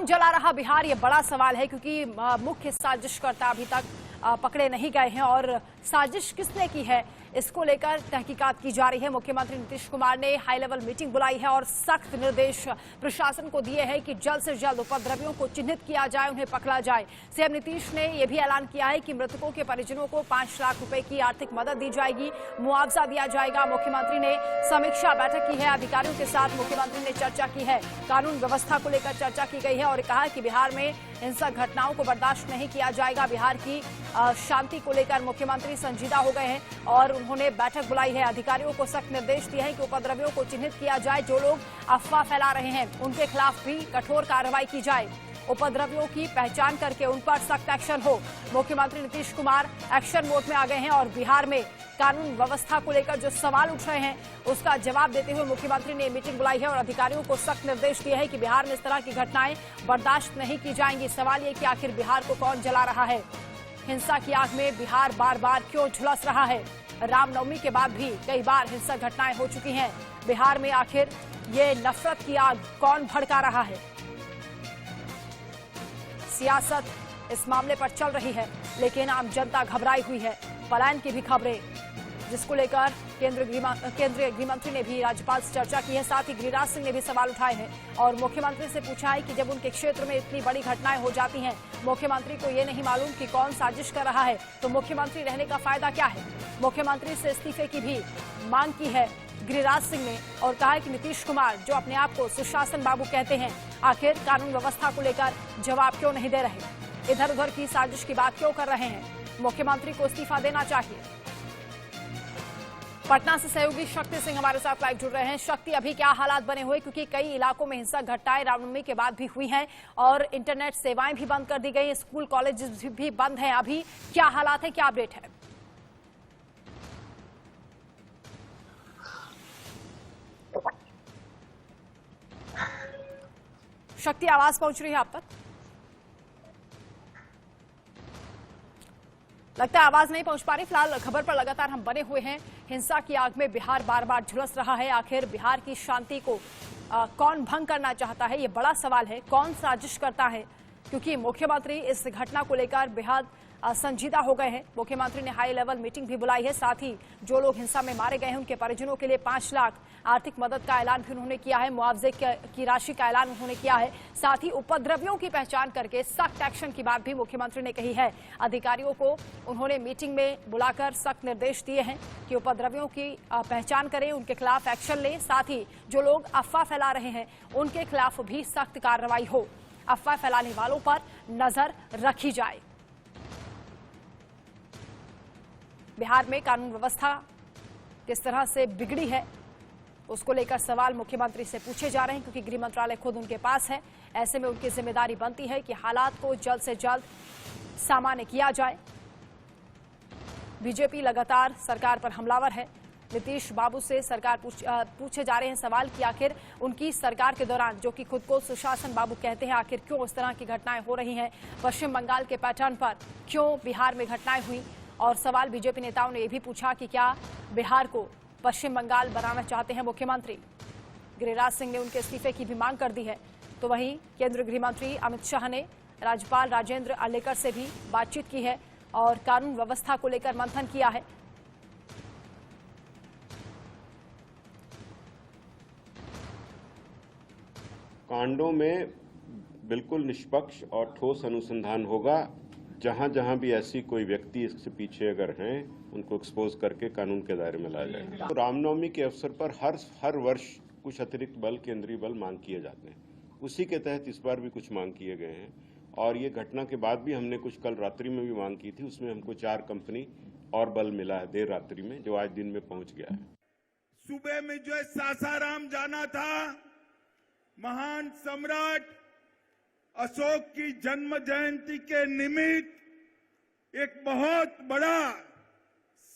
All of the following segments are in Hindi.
कौन जला रहा बिहार, ये बड़ा सवाल है, क्योंकि मुख्य साजिशकर्ता अभी तक पकड़े नहीं गए हैं और साजिश किसने की है इसको लेकर तहकीकात की जा रही है। मुख्यमंत्री नीतीश कुमार ने हाई लेवल मीटिंग बुलाई है और सख्त निर्देश प्रशासन को दिए हैं कि जल्द से जल्द उपद्रवियों को चिन्हित किया जाए, उन्हें पकड़ा जाए। सीएम नीतीश ने यह भी ऐलान किया है कि मृतकों के परिजनों को 5 लाख रुपए की आर्थिक मदद दी जाएगी, मुआवजा दिया जाएगा। मुख्यमंत्री ने समीक्षा बैठक की है, अधिकारियों के साथ मुख्यमंत्री ने चर्चा की है, कानून व्यवस्था को लेकर चर्चा की गई है और कहा कि बिहार में हिंसक घटनाओं को बर्दाश्त नहीं किया जाएगा। बिहार की शांति को लेकर मुख्यमंत्री संजीदा हो गए हैं और उन्होंने बैठक बुलाई है। अधिकारियों को सख्त निर्देश दिए हैं कि उपद्रवियों को चिन्हित किया जाए, जो लोग अफवाह फैला रहे हैं उनके खिलाफ भी कठोर कार्रवाई की जाए, उपद्रवियों की पहचान करके उन पर सख्त एक्शन हो। मुख्यमंत्री नीतीश कुमार एक्शन मोड में आ गए हैं और बिहार में कानून व्यवस्था को लेकर जो सवाल उठ रहे हैं उसका जवाब देते हुए मुख्यमंत्री ने मीटिंग बुलाई है और अधिकारियों को सख्त निर्देश दिए हैं कि बिहार में इस तरह की घटनाएं बर्दाश्त नहीं की जाएंगी। सवाल ये कि आखिर बिहार को कौन जला रहा है, हिंसा की आग में बिहार बार बार क्यों झुलस रहा है। रामनवमी के बाद भी कई बार हिंसक घटनाएं हो चुकी हैं। बिहार में आखिर ये नफरत की आग कौन भड़का रहा है। सियासत इस मामले पर चल रही है, लेकिन आम जनता घबराई हुई है। पलायन की भी खबरें, जिसको लेकर केंद्रीय गृहमंत्री ने भी राज्यपाल से चर्चा की है। साथ ही गिरिराज सिंह ने भी सवाल उठाए हैं और मुख्यमंत्री से पूछा है कि जब उनके क्षेत्र में इतनी बड़ी घटनाएं हो जाती हैं, मुख्यमंत्री को ये नहीं मालूम कि कौन साजिश कर रहा है, तो मुख्यमंत्री रहने का फायदा क्या है। मुख्यमंत्री से इस्तीफे की भी मांग की है गिरिराज सिंह ने और कहा है कि नीतीश कुमार जो अपने आप को सुशासन बाबू कहते हैं, आखिर कानून व्यवस्था को लेकर जवाब क्यों नहीं दे रहे, इधर उधर की साजिश की बात क्यों कर रहे हैं। मुख्यमंत्री को इस्तीफा देना चाहिए। पटना से सहयोगी शक्ति सिंह हमारे साथ लाइव जुड़ रहे हैं। शक्ति, अभी क्या हालात बने हुए, क्योंकि कई इलाकों में हिंसक घटनाएं रामनवमी के बाद भी हुई हैं और इंटरनेट सेवाएं भी बंद कर दी गई, स्कूल कॉलेज भी बंद हैं। अभी क्या हालात है, क्या अपडेट है? शक्ति, आवाज पहुंच रही है आप तक? लगता है आवाज नहीं पहुंच पा रही। फिलहाल खबर पर लगातार हम बने हुए हैं। हिंसा की आग में बिहार बार बार झुलस रहा है। आखिर बिहार की शांति को कौन भंग करना चाहता है, ये बड़ा सवाल है। कौन साजिश करता है, क्योंकि मुख्यमंत्री इस घटना को लेकर बेहद संजीदा हो गए हैं। मुख्यमंत्री ने हाई लेवल मीटिंग भी बुलाई है। साथ ही जो लोग हिंसा में मारे गए हैं उनके परिजनों के लिए 5 लाख आर्थिक मदद का ऐलान भी उन्होंने किया है, मुआवजे की राशि का ऐलान उन्होंने किया है। साथ ही उपद्रवियों की पहचान करके सख्त एक्शन की बात भी मुख्यमंत्री ने कही है। अधिकारियों को उन्होंने मीटिंग में बुलाकर सख्त निर्देश दिए हैं कि उपद्रवियों की पहचान करें, उनके खिलाफ एक्शन लें। साथ ही जो लोग अफवाह फैला रहे हैं उनके खिलाफ भी सख्त कार्रवाई हो, अफवाह फैलाने वालों पर नजर रखी जाए। बिहार में कानून व्यवस्था किस तरह से बिगड़ी है उसको लेकर सवाल मुख्यमंत्री से पूछे जा रहे हैं, क्योंकि गृह मंत्रालय खुद उनके पास है। ऐसे में उनकी जिम्मेदारी बनती है कि हालात को जल्द से जल्द सामान्य किया जाए। बीजेपी लगातार सरकार पर हमलावर है। नीतीश बाबू से सरकार पूछे जा रहे हैं सवाल कि आखिर उनकी सरकार के दौरान, जो कि खुद को सुशासन बाबू कहते हैं, आखिर क्यों इस तरह की घटनाएं हो रही हैं। पश्चिम बंगाल के पैटर्न पर क्यों बिहार में घटनाएं हुई। और सवाल बीजेपी नेताओं ने यह भी पूछा कि क्या बिहार को पश्चिम बंगाल बनाना चाहते हैं मुख्यमंत्री। गिरिराज सिंह ने उनके इस्तीफे की भी मांग कर दी है। तो वहीं केंद्रीय गृह मंत्री अमित शाह ने राज्यपाल राजेंद्र अर्लेकर से भी बातचीत की है और कानून व्यवस्था को लेकर मंथन किया है। कांडों में बिल्कुल निष्पक्ष और ठोस अनुसंधान होगा। जहां जहां भी ऐसी कोई व्यक्ति इससे पीछे अगर हैं, उनको एक्सपोज करके कानून के दायरे में लाया जाएगा। तो रामनवमी के अवसर पर हर वर्ष कुछ अतिरिक्त बल, केंद्रीय बल मांग किए जाते हैं। उसी के तहत इस बार भी कुछ मांग किए गए हैं और ये घटना के बाद भी हमने कुछ कल रात्रि में भी मांग की थी। उसमें हमको 4 कंपनी और बल मिला है देर रात्रि में, जो आज दिन में पहुंच गया है। सुबह में जो सासाराम जाना था, महान सम्राट अशोक की जन्म जयंती के निमित्त एक बहुत बड़ा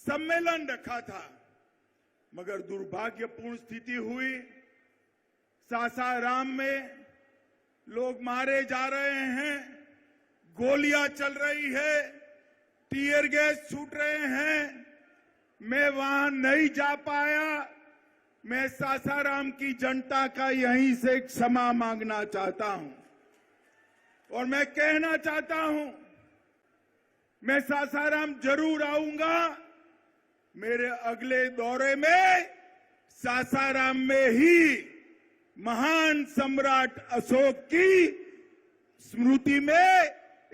सम्मेलन रखा था, मगर दुर्भाग्यपूर्ण स्थिति हुई। सासाराम में लोग मारे जा रहे हैं, गोलियां चल रही है, टीयर गैस छूट रहे हैं। मैं वहां नहीं जा पाया। मैं सासाराम की जनता का यहीं से क्षमा मांगना चाहता हूं। और मैं कहना चाहता हूं, मैं सासाराम जरूर आऊंगा। मेरे अगले दौरे में सासाराम में ही महान सम्राट अशोक की स्मृति में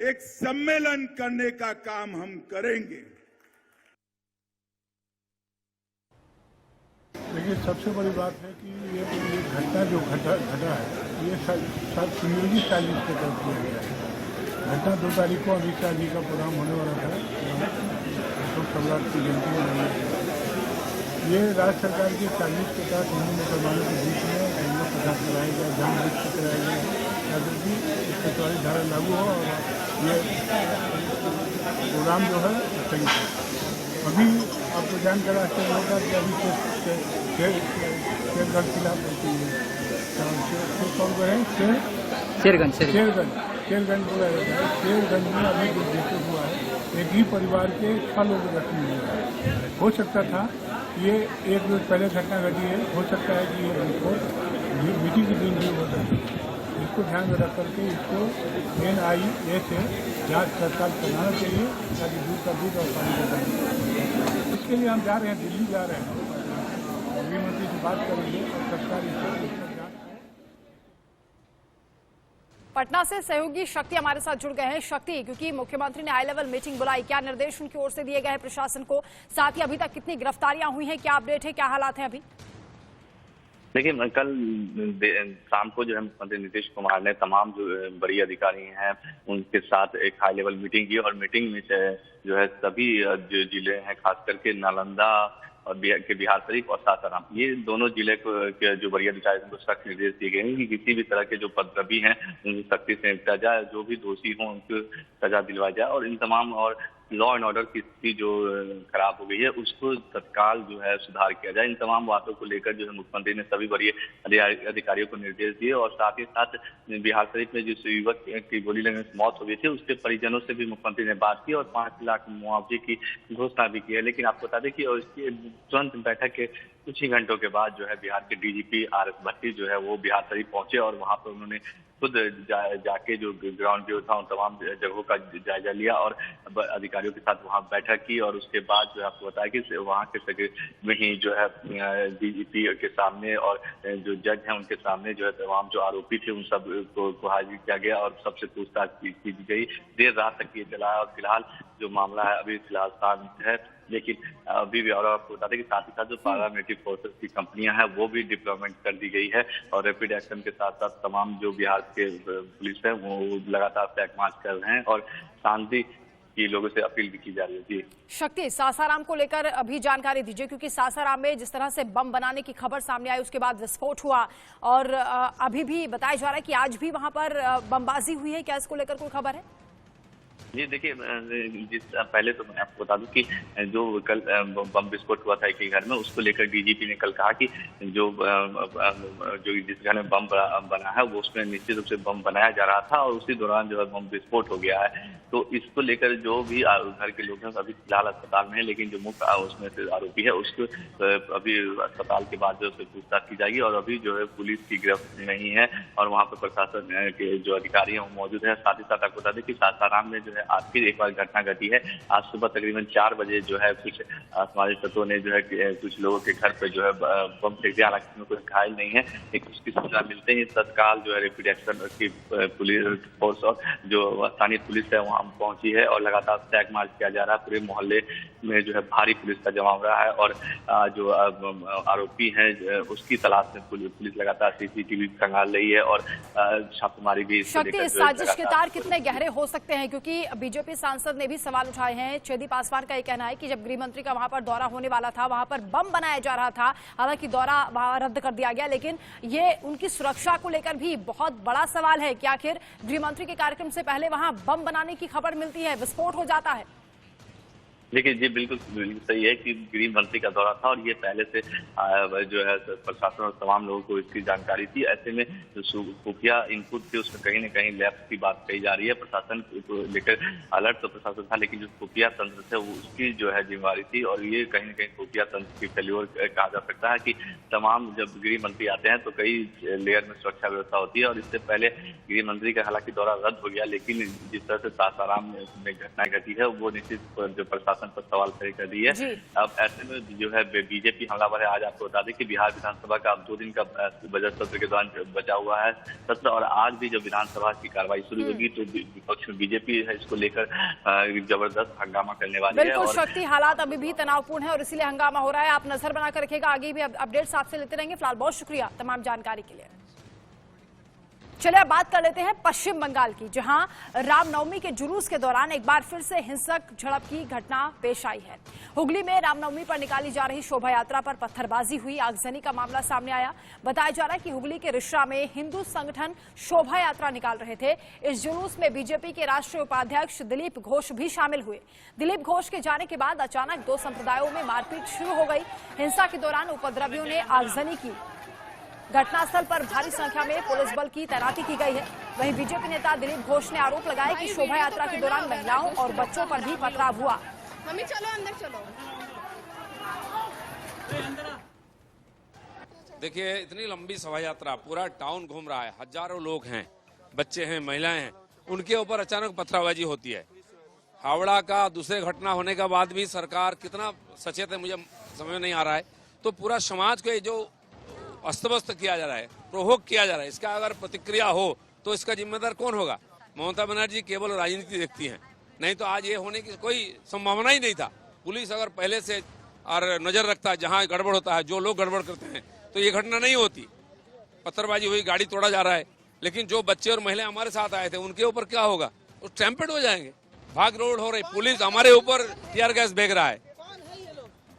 एक सम्मेलन करने का काम हम करेंगे। देखिए, सबसे बड़ी बात है कि ये घटना जो घटा है, ये सब सुनियोजित साजिश के तहत किया गया है। घटना 2 तारीख को अमित शाह जी का प्रोग्राम होने वाला था, अशोक सम्राट की जयंती मनाई गई। ये राज्य सरकार की साजिश के तहत हिंदू मुसलमानों के बीच में हिंदू प्रचार कराया गया, जानबूझ कर कराया गया ताकि भी 144 धारा लागू हो और ये प्रोग्राम जो है सही है। अभी आपको जानकर आश्चर्य होगा कि अभी शेरगंज खिलाफ शेरगंज बोला जाता है। शेरगंज में अभी जो देखते हुआ है, एक ही परिवार के 6 लोग जख्मी हुए हैं। हो सकता था ये एक रोज पहले घटना घटी है, हो सकता है कि ये रिपोर्ट मीटिंग के दिन भी हो सकती है। इसको ध्यान में रख करके इसको NIA से जांच पड़ताल कराना चाहिए ताकि दूध का दूध और पानी का पानी। इसके लिए हम जा रहे हैं, दिल्ली जा रहे हैं, गृह मंत्री से बात करेंगे और सरकार इसको पटना से सहयोगी शक्ति हमारे साथ जुड़ गए हैं। शक्ति, क्योंकि मुख्यमंत्री ने हाई लेवल मीटिंग बुलाई, क्या निर्देश उनकी ओर से दिए गए हैं प्रशासन को? साथ ही अभी तक कितनी गिरफ्तारियां हुई हैं, क्या अपडेट है, क्या हालात हैं अभी? देखिए, कल शाम को जो है मुख्यमंत्री नीतीश कुमार ने तमाम जो बड़ी अधिकारी हैं उनके साथ एक हाई लेवल मीटिंग की और मीटिंग में जो है सभी जो जिले हैं, खास करके नालंदा और बिहार शरीफ और सासाराम, ये दोनों जिले के जो बड़ी अधिकारी उनको सख्त निर्देश दिए गए हैं कि किसी भी तरह के जो पदद्रव्य हैं उनकी सख्ती से निपटा जाए, जो भी दोषी हों उनको सजा दिलवाई जाए और इन तमाम और लॉ एंड ऑर्डर की स्थिति जो खराब हो गई है उसको तत्काल जो है सुधार किया जाए। इन तमाम बातों को लेकर जो है मुख्यमंत्री ने सभी वरीय अधिकारियों को निर्देश दिए और साथ ही साथ बिहार शरीफ में जिस युवक की गोली लगने से मौत हो गई थी उसके परिजनों से भी मुख्यमंत्री ने बात की और 5 लाख मुआवजे की घोषणा भी की है। लेकिन आपको बता दें कि इसकी तुरंत बैठक के कुछ ही घंटों के बाद जो है बिहार के DGP RS भट्टी जो है वो बिहार शरीफ पहुंचे और वहां पर उन्होंने खुद जाके जो ग्राउंड जो था उन तमाम जगहों का जायजा लिया और अधिकारियों के साथ वहां बैठक की और उसके बाद जो है आपको बताया कि वहां के में ही जो है DGP के सामने और जो जज हैं उनके सामने जो है तमाम जो आरोपी थे उन सब को हाजिर किया गया और सबसे पूछताछ की गई। देर रात तक ये चला और फिलहाल जो मामला है अभी फिलहाल शांत है। लेकिन अभी भी और आपको बता दें कि साथ ही साथ जो पैरामिलिट्री फोर्सेस की कंपनियां हैं वो भी डिप्लॉयमेंट कर दी गई है और रैपिड एक्शन के साथ साथ तमाम जो बिहार के पुलिस है वो लगातार फ्लैग मार्च कर रहे हैं और शांति की लोगों से अपील भी की जा रही है। जी शक्ति, सासाराम को लेकर अभी जानकारी दीजिए, क्योंकि सासाराम में जिस तरह से बम बनाने की खबर सामने आई उसके बाद विस्फोट हुआ और अभी भी बताया जा रहा है कि आज भी वहां पर बमबाजी हुई है, क्या इसको लेकर कोई खबर है? जी देखिए, पहले तो मैं आपको बता दूं कि जो कल बम विस्फोट हुआ था एक घर में उसको लेकर DGP ने कल कहा कि जो जिस घर में बम बना है वो उसमें निश्चित रूप से बम बनाया जा रहा था और उसी दौरान जो है बम विस्फोट हो गया है। तो इसको लेकर जो भी घर के लोग हैं अभी फिलहाल अस्पताल में है, लेकिन जो मुख्य उसमें से आरोपी है उसको अभी अस्पताल के बाद जो उससे पूछताछ की जाएगी और अभी जो है पुलिस की गिरफ्त नहीं है और वहाँ पर प्रशासन के जो अधिकारी हैं वो मौजूद है। साथ ही साथ आपको बता दें कि सासाराम में जो है आज फिर एक बार घटना घटी है। आज सुबह तकरीबन 4 बजे जो है कुछ असामाजिक तत्वों ने जो है कुछ लोगों के घर पे जो है बम फेंक दिया, हालांकि उसमें कोई घायल नहीं है। एक उसकी सूचना मिलते ही तत्काल जो है रैपिड एक्शन की पुलिस फोर्स और जो स्थानीय पुलिस है वहाँ पहुंची है और लगातार फ्लैग मार्च किया जा रहा है। पूरे मोहल्ले में जो है भारी पुलिस का जमाव रहा है और जो आरोपी है उसकी तलाश में पुलिस लगातार CCTV खंगाल रही है और छापेमारी भी। शक्ति, इस साजिश के तार कितने गहरे हो सकते हैं, क्योंकि बीजेपी सांसद ने भी सवाल उठाए हैं। चेदी पासवान का ये कहना है कि जब गृह मंत्री का वहां पर दौरा होने वाला था वहां पर बम बनाया जा रहा था, हालांकि दौरा रद्द कर दिया गया, लेकिन ये उनकी सुरक्षा को लेकर भी बहुत बड़ा सवाल है कि आखिर गृह मंत्री के कार्यक्रम से पहले वहां बम बनाने की खबर मिलती है, विस्फोट हो जाता है। देखिए जी, बिल्कुल सही है कि गृह मंत्री का दौरा था और ये पहले से जो है प्रशासन और तमाम लोगों को इसकी जानकारी थी। ऐसे में जो खुफिया इनपुट थे उसमें कहीं न कहीं लैप्स की बात कही जा रही है। प्रशासन को लेकर अलर्ट तो प्रशासन था, लेकिन जो खुफिया तंत्र थे वो उसकी जो है जिम्मेवारी थी और ये कहीं न कहीं खुफिया तंत्र की फेल्योर कहा जा सकता है कि तमाम जब गृह मंत्री आते हैं तो कई लेयर में सुरक्षा व्यवस्था होती है और इससे पहले गृह मंत्री का हालांकि दौरा रद्द हो गया, लेकिन जिस तरह से सासाराम में घटना घटी है वो निश्चित जो प्रशासन पर सवाल खड़े कर दी है। अब ऐसे में जो है बीजेपी हमलावर है। आज आपको बता दें कि बिहार विधानसभा का अब 2 दिन का बजट सत्र के दौरान बचा हुआ है सत्र और आज भी जब विधानसभा की कार्रवाई शुरू होगी तो विपक्ष में बीजेपी है इसको लेकर जबरदस्त हंगामा करने वाली है। बिल्कुल शक्ति, हालात अभी भी तनावपूर्ण है और इसीलिए हंगामा हो रहा है। आप नजर बनाकर रखिएगा, आगे भी अपडेट्स आपसे लेते रहेंगे। फिलहाल बहुत शुक्रिया तमाम जानकारी के लिए। चलिए अब बात कर लेते हैं पश्चिम बंगाल की, जहां रामनवमी के जुलूस के दौरान एक बार फिर से हिंसक झड़प की घटना पेश आई है। हुगली में रामनवमी पर निकाली जा रही शोभा यात्रा पर पत्थरबाजी हुई, आगजनी का मामला सामने आया। बताया जा रहा है कि हुगली के रिश्रा में हिंदू संगठन शोभा यात्रा निकाल रहे थे। इस जुलूस में बीजेपी के राष्ट्रीय उपाध्यक्ष दिलीप घोष भी शामिल हुए। दिलीप घोष के जाने के बाद अचानक 2 संप्रदायों में मारपीट शुरू हो गई। हिंसा के दौरान उपद्रवियों ने आगजनी की। घटनास्थल पर भारी संख्या में पुलिस बल की तैनाती की गई है। वहीं बीजेपी नेता दिलीप घोष ने आरोप लगाया कि शोभा यात्रा के दौरान महिलाओं और बच्चों पर भी पथराव हुआ। मम्मी चलो अंदर चलो। देखिए, इतनी लंबी शोभा यात्रा, पूरा टाउन घूम रहा है, हजारों लोग हैं, बच्चे हैं, महिलाएं हैं, उनके ऊपर अचानक पथरावबाजी होती है। हावड़ा का दूसरे घटना होने के बाद भी सरकार कितना सचेत है मुझे समझ में नहीं आ रहा है। तो पूरा समाज को जो अस्त व्यस्त किया जा रहा है, प्रोवोक किया जा रहा है, इसका अगर प्रतिक्रिया हो तो इसका जिम्मेदार कौन होगा? ममता बनर्जी केवल राजनीति देखती हैं, नहीं तो आज ये होने की कोई संभावना ही नहीं था। पुलिस अगर पहले से और नजर रखता है जहां गड़बड़ होता है, जो लोग गड़बड़ करते हैं, तो ये घटना नहीं होती। पत्थरबाजी हुई, गाड़ी तोड़ा जा रहा है, लेकिन जो बच्चे और महिलाएं हमारे साथ आए थे उनके ऊपर क्या होगा? वो स्टैम्पेड हो जाएंगे, भाग दौड़ हो रही। पुलिस हमारे ऊपर टीयर गैस फेंक रहा है।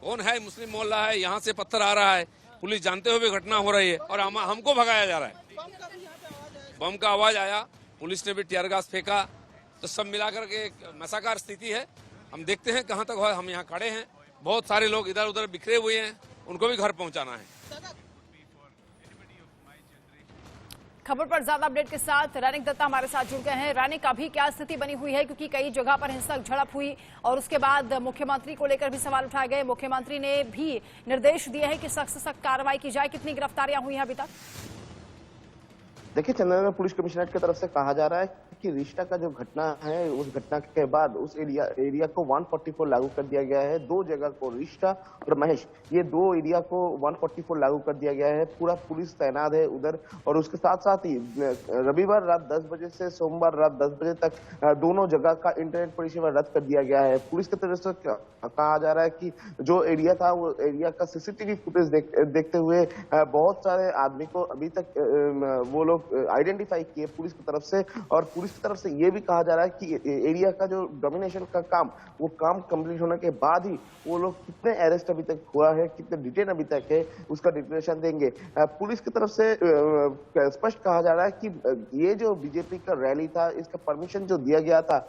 कौन है? मुस्लिम मोहल्ला है, यहाँ से पत्थर आ रहा है, पुलिस जानते हुए घटना हो रही है और हमको भगाया जा रहा है। बम का आवाज आया, पुलिस ने भी टीयर गैस फेंका, तो सब मिलाकर के एक मसाकार स्थिति है। हम देखते हैं कहां तक हो। हम यहाँ खड़े हैं, बहुत सारे लोग इधर उधर बिखरे हुए हैं, उनको भी घर पहुंचाना है। खबर पर ज्यादा अपडेट के साथ रानिक दत्ता हमारे साथ जुड़ गए हैं। रानिक, अभी क्या स्थिति बनी हुई है, क्योंकि कई जगह पर हिंसक झड़प हुई और उसके बाद मुख्यमंत्री को लेकर भी सवाल उठाए गए। मुख्यमंत्री ने भी निर्देश दिए हैं कि सख्त से सख्त कार्रवाई की जाए। कितनी गिरफ्तारियां हुई हैं अभी तक? देखिए, चंदननगर पुलिस कमिश्नरेट की तरफ से कहा जा रहा है कि रिश्ता का जो घटना है, उस घटना के बाद उस एरिया को 144 लागू कर दिया गया है। 2 जगह को, रिश्ता और महेश, ये 2 एरिया को 144 लागू कर दिया गया है। पूरा पुलिस तैनात है उधर और उसके साथ साथ ही रविवार रात 10 बजे से सोमवार रात 10 बजे तक दोनों जगह का इंटरनेट परिसेवा रद्द कर दिया गया है। पुलिस की तरफ से कहा जा रहा है कि जो एरिया था वो एरिया का सीसीटीवी फुटेज देखते हुए बहुत सारे आदमी को अभी तक वो लोग आइडेंटिफाई किए पुलिस की तरफ से। और पुलिस की तरफ से ये भी कहा जा रहा है कि एरिया का जो डोमिनेशन का काम, वो काम कंप्लीट होने के बाद ही वो लोग कितने अरेस्ट अभी तक हुआ है, कितने डिटेन अभी तक है, उसका डिक्लेरेशन देंगे। पुलिस की तरफ से स्पष्ट कहा जा रहा है कि ये जो बीजेपी का रैली था, इसका परमिशन जो दिया गया था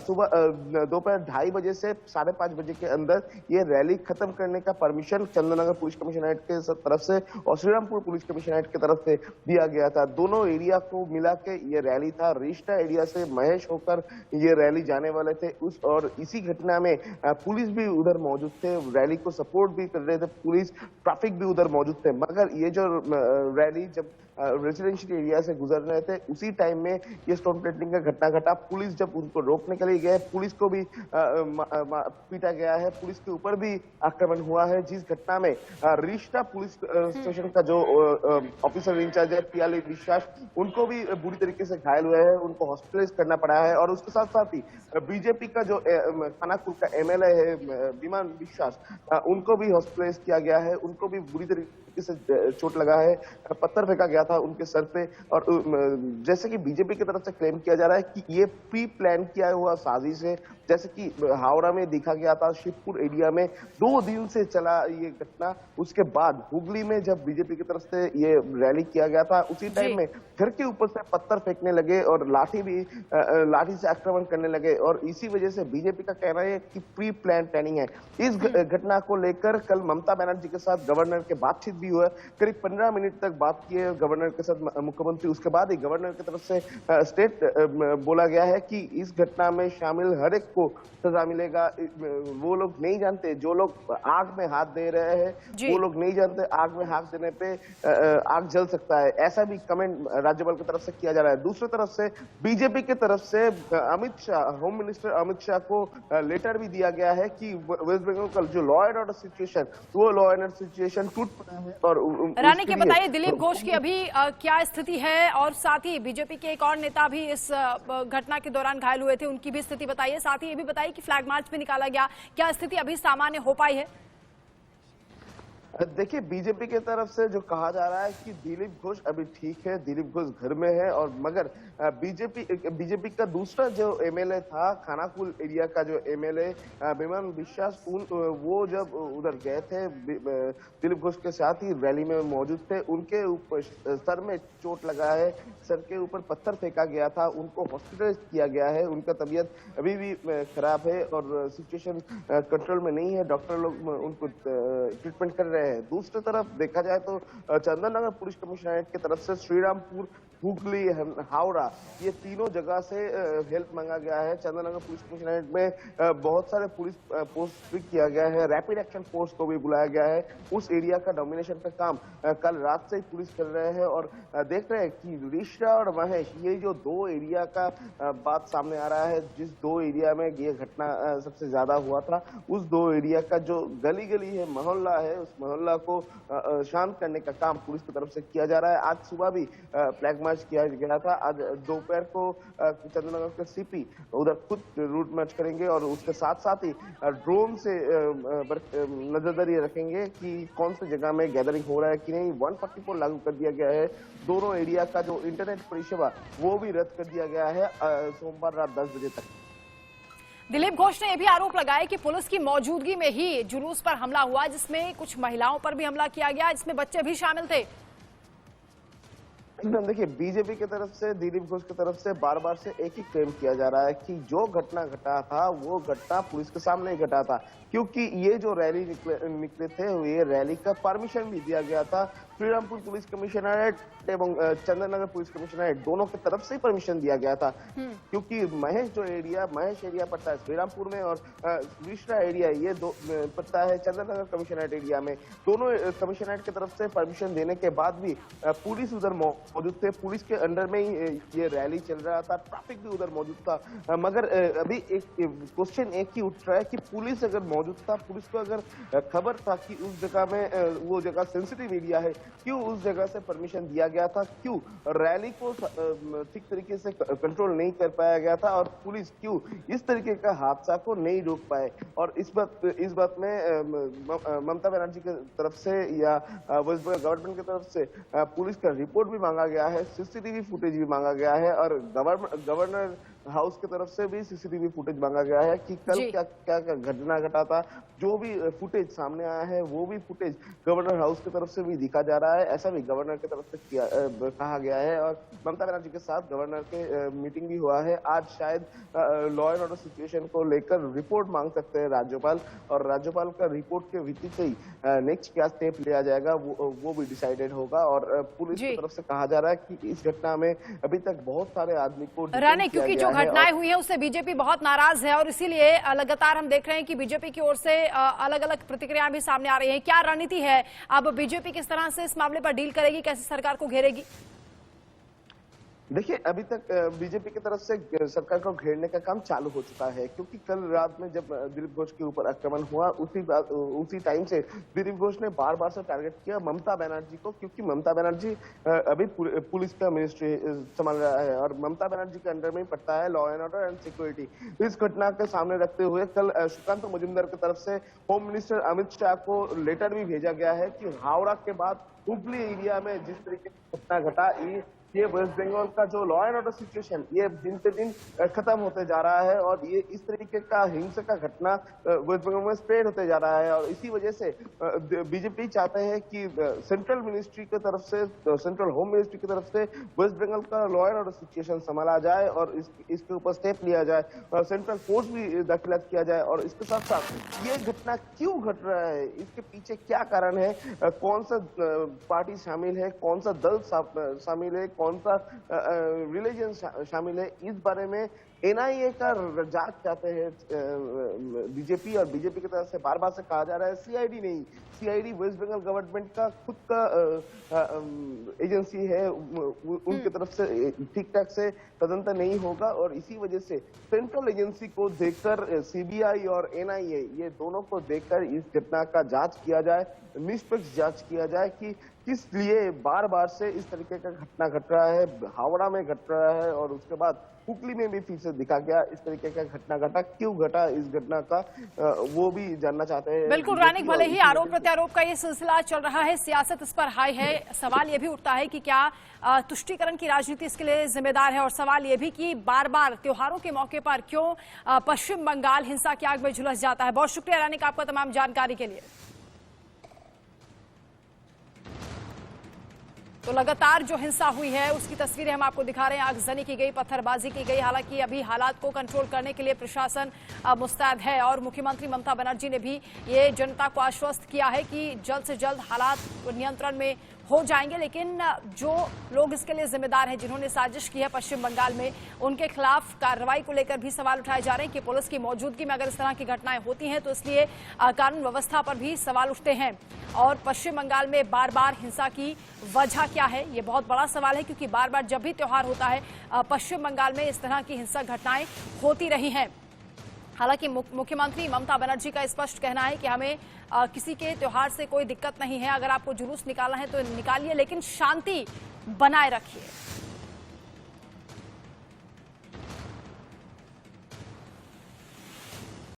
सुबह दोपहर 2:30 बजे से 5:30 बजे के अंदर ये रैली खत्म करने का परमिशन चंदननगर पुलिस कमिश्नरेट के तरफ से और श्रीरामपुर पुलिस कमिश्नरेट की तरफ से दिया गया था। दोनों एरिया को मिला के ये रैली था। रिश्ता एरिया से महेश होकर ये रैली जाने वाले थे। और इसी घटना में पुलिस भी उधर मौजूद थे, रैली को सपोर्ट भी कर रहे थे पुलिस, ट्रैफिक भी उधर मौजूद थे। मगर ये जो रैली जब रेजिडेंशियल एरिया से गुजर रहे थे, उसी टाइम में ये स्टोन प्लेटिंग का घटना घटा। पुलिस जब उनको रोकने के लिए गए, पुलिस को भी पीटा गया है, पुलिस के ऊपर भी आक्रमण हुआ है। जिस घटना में रिश्ता पुलिस स्टेशन का जो ऑफिसर इंचार्ज है पियाली विश्वास, उनको भी बुरी तरीके से घायल हुए हैं, उनको हॉस्पिटलाइज करना पड़ा है। और उसके साथ साथ ही बीजेपी का जो खानापुर का MLA है विमान विश्वास, उनको भी हॉस्पिटलाइज किया गया है, उनको भी बुरी तरीके तरीके से चोट लगा है, पत्थर फेंका गया था उनके सर पे। और जैसे कि बीजेपी की तरफ से क्लेम किया जा रहा है कि ये प्री प्लान किया हुआ साजिश है। जैसे कि हावड़ा में देखा गया था, शिवपुर एरिया में 2 दिन से चला ये घटना। उसके बाद हुगली में जब बीजेपी की तरफ से ये रैली किया गया था, उसी टाइम में घर के ऊपर से पत्थर फेंकने लगे और लाठी से आक्रमण करने लगे। और इसी वजह से बीजेपी का कहना है कि प्री प्लान प्लानिंग है। इस घटना को लेकर कल ममता बनर्जी के साथ गवर्नर के बातचीत भी हुआ, करीब 15 मिनट तक बात की है गवर्नर के साथ मुख्यमंत्री। उसके बाद ही गवर्नर की तरफ से स्टेट बोला गया है कि इस घटना में शामिल हर एक को सजा मिलेगा। वो लोग नहीं जानते, जो लोग आग में हाथ दे रहे हैं वो लोग नहीं जानते आग में हाथ देने पे आग जल सकता है। ऐसा भी कमेंट राज्यपाल की तरफ से किया जा रहा है। दूसरी तरफ से बीजेपी की तरफ से अमित शाह, होम मिनिस्टर अमित शाह को लेटर भी दिया गया है कि वेस्ट बंगाल का जो लॉ एंड ऑर्डर सिचुएशन, वो लॉ एंड ऑर्डर सिचुएशन टूट पड़ा है। और रानी के बताइए दिलीप घोष की अभी क्या स्थिति है, और साथ ही बीजेपी के एक और नेता भी इस घटना के दौरान घायल हुए थे, उनकी भी स्थिति बताइए। साथ ही ये भी बताइए कि फ्लैग मार्च भी निकाला गया, क्या स्थिति अभी सामान्य हो पाई है? देखिए, बीजेपी की तरफ से जो कहा जा रहा है कि दिलीप घोष अभी ठीक है, दिलीप घोष घर में है। और मगर बीजेपी का दूसरा जो एमएलए था, खानाकुल एरिया का जो एमएलए विमान विश्वास, वो जब उधर गए थे दिलीप घोष के साथ ही रैली में मौजूद थे, उनके ऊपर सर में चोट लगा है, सर के ऊपर पत्थर फेंका गया था, उनको हॉस्पिटलाइज किया गया है। उनका तबीयत अभी भी खराब है और सिचुएशन कंट्रोल में नहीं है। डॉक्टर लोग उनको ट्रीटमेंट कर रहे हैं। दूसरी तरफ देखा जाए तो चंदननगर पुलिस कमिश्नरेट की तरफ से श्रीरामपुर, हुगली, हावड़ा, ये तीनों जगह से हेल्प मांगा गया है। चंदननगर पुलिस कमिश्नरेट में बहुत सारे पुलिस पोस्ट भी किया गया है, रैपिड एक्शन फोर्स को भी बुलाया गया है। उस एरिया का डोमिनेशन का काम कल रात से ही पुलिस कर रहे हैं। और देख रहे हैं कि ऋषा और महेश, ये जो 2 एरिया का बात सामने आ रहा है, जिस 2 एरिया में ये घटना सबसे ज्यादा हुआ था, उस 2 एरिया का जो गली गली है, मोहल्ला है, उस मोहल्ला को शांत करने का काम पुलिस की तरफ से किया जा रहा है। आज सुबह भी फ्लैग मार्च किया गया था। आज दोपहर को चंद्रनगर के सीपी उधर खुद रूट मार्च करेंगे और उसके साथ साथ ही ड्रोन से नजरदारी रखेंगे कि कौन सी जगह में गैदरिंग हो रहा है कि नहीं। 144 लागू कर दिया गया है। दोनों एरिया का जो इंटरनेट परिसेवा वो भी रद्द कर दिया गया है सोमवार रात 10 बजे तक। दिलीप घोष ने यह भी आरोप लगाया कि पुलिस की मौजूदगी में ही जुलूस पर हमला हुआ, जिसमें कुछ महिलाओं पर भी हमला किया गया, जिसमें बच्चे भी शामिल थे। एकदम देखिए, बीजेपी की तरफ से, दिलीप घोष की तरफ से बार बार से एक ही क्लेम किया जा रहा है कि जो घटना घटा था वो घटना पुलिस के सामने ही घटा था, क्योंकि ये जो रैली निकले थे, ये रैली का परमिशन भी दिया गया था। श्रीरामपुर पुलिस कमिश्नरेट एवं चंदननगर पुलिस कमिश्नरेट दोनों की तरफ से परमिशन दिया गया था, क्योंकि महेश एरिया पड़ता है श्रीरामपुर में और विश्रा एरिया ये दो पड़ता है चंदननगर कमिश्नरेट एरिया में। दोनों कमिश्नरेट की तरफ से परमिशन देने के बाद भी पुलिस उधर मौजूद थे। पुलिस के अंडर में ही ये रैली चल रहा था, ट्रैफिक भी उधर मौजूद था। मगर अभी एक क्वेश्चन एक ही उठ रहा है कि पुलिस अगर मौजूद था, पुलिस को अगर खबर था कि उस जगह में वो जगह सेंसिटिव एरिया है, क्यों उस जगह से परमिशन दिया गया था? क्यों रैली को ठीक तरीके से कंट्रोल नहीं कर पाया गया था? और पुलिस क्यों इस तरीके का हादसा को नहीं रोक पाए? और इस बात में ममता बनर्जी की तरफ से या वेस्ट बंगाल गवर्नमेंट की तरफ से पुलिस का रिपोर्ट भी मांगा गया है, सीसीटीवी फुटेज भी मांगा गया है और गवर्नर हाउस की तरफ से भी सीसीटीवी फुटेज मांगा गया है कि कल क्या घटना घटा था। जो भी फुटेज सामने आया है वो भी फुटेज गवर्नर हाउस की तरफ से भी दिखा जा रहा है, ऐसा भी गवर्नर की तरफ से कहा गया है। और ममता बनर्जी के साथ गवर्नर के मीटिंग भी हुआ है। आज शायद लॉ एंड ऑर्डर सिचुएशन को लेकर रिपोर्ट मांग सकते हैं राज्यपाल, और राज्यपाल का रिपोर्ट के भित्ति से ही नेक्स्ट क्या स्टेप लिया जाएगा वो भी डिसाइडेड होगा। और पुलिस की तरफ से कहा जा रहा है कि इस घटना में अभी तक बहुत सारे आदमी को क्योंकि जो घटनाएं हुई है उससे बीजेपी बहुत नाराज है और इसीलिए लगातार हम देख रहे हैं कि बीजेपी की ओर से अलग अलग प्रतिक्रियाएं भी सामने आ रही हैं। क्या रणनीति है अब बीजेपी किस तरह से इस मामले पर डील करेगी, कैसे सरकार को घेरेगी? देखिए, अभी तक बीजेपी की तरफ से सरकार को घेरने का काम चालू हो चुका है, क्योंकि कल रात में जब दिलीप घोष के ऊपर आक्रमण हुआ, उसी टाइम से दिलीप घोष ने बार बार से टारगेट किया ममता बनर्जी को, क्योंकि ममता बनर्जी अभी पुलिस का मिनिस्ट्री संभाल रहा है और ममता बनर्जी के अंडर में ही पड़ता है law and order and security. इस घटना के सामने रखते हुए कल सुकांत मजुमदार की तरफ से होम मिनिस्टर अमित शाह को लेटर भी भेजा गया है कि हावड़ा के बाद हुगली एरिया में जिस तरीके की घटना घटा, ये वेस्ट बंगाल का जो लॉ एंड ऑर्डर सिचुएशन ये दिन पे दिन खत्म होते जा रहा है और ये इस तरीके का हिंसक का घटना वेस्ट बंगाल में स्प्रेड होते जा रहा है। और इसी वजह से बीजेपी चाहते हैं कि सेंट्रल मिनिस्ट्री की तरफ से, सेंट्रल होम मिनिस्ट्री की तरफ से वेस्ट बंगाल का लॉ एंड ऑर्डर सिचुएशन संभाला जाए और इसके ऊपर स्टेप लिया जाए और सेंट्रल फोर्स भी दाखिला किया जाए। और इसके साथ साथ ये घटना क्यों घट रहा है, इसके पीछे क्या कारण है, कौन सा पार्टी शामिल है, कौन सा दल शामिल है, कौन सा रिलीजन शामिल है, इस बारे में एनआईए का जांच चाहते हैं बीजेपी। और बीजेपी की तरफ से बार बार से कहा जा रहा है सीआईडी नहीं, सीआईडी वेस्ट बंगाल गवर्नमेंट का खुद का एजेंसी है, उनकी तरफ से ठीक ठाक से तदंत नहीं होगा। और इसी वजह से सेंट्रल एजेंसी को देखकर सीबीआई और एनआईए ये दोनों को देखकर इस घटना का जांच किया जाए, निष्पक्ष जांच किया जाए कि किस लिए बार बार से इस तरीके का घटना घट रहा है, हावड़ा में घट रहा है और उसके बाद हुगली में भी फिर से दिखा गया इस तरीके का घटना घटा, क्यों घटा इस घटना का वो भी जानना चाहते हैं। बिल्कुल रानिक, भले ही आरोप प्रत्यारोप का ये सिलसिला चल रहा है, सियासत इस पर हाई है, सवाल ये भी उठता है कि क्या तुष्टीकरण की राजनीति इसके लिए जिम्मेदार है और सवाल ये भी कि बार बार त्योहारों के मौके पर क्यों पश्चिम बंगाल हिंसा की आग में झुलस जाता है। बहुत शुक्रिया रानिक आपका तमाम जानकारी के लिए। तो लगातार जो हिंसा हुई है उसकी तस्वीरें हम आपको दिखा रहे हैं, आगजनी की गई, पत्थरबाजी की गई। हालांकि अभी हालात को कंट्रोल करने के लिए प्रशासन मुस्तैद है और मुख्यमंत्री ममता बनर्जी ने भी ये जनता को आश्वस्त किया है कि जल्द से जल्द हालात नियंत्रण में हो जाएंगे। लेकिन जो लोग इसके लिए जिम्मेदार हैं, जिन्होंने साजिश की है पश्चिम बंगाल में, उनके खिलाफ कार्रवाई को लेकर भी सवाल उठाए जा रहे हैं कि पुलिस की मौजूदगी में अगर इस तरह की घटनाएं होती हैं तो इसलिए कानून व्यवस्था पर भी सवाल उठते हैं। और पश्चिम बंगाल में बार बार हिंसा की वजह क्या है, ये बहुत बड़ा सवाल है, क्योंकि बार बार जब भी त्योहार होता है पश्चिम बंगाल में इस तरह की हिंसक घटनाएं होती रही हैं। हालांकि मुख्यमंत्री ममता बनर्जी का स्पष्ट कहना है कि हमें किसी के त्योहार से कोई दिक्कत नहीं है, अगर आपको जुलूस निकालना है तो निकालिए, लेकिन शांति बनाए रखिए।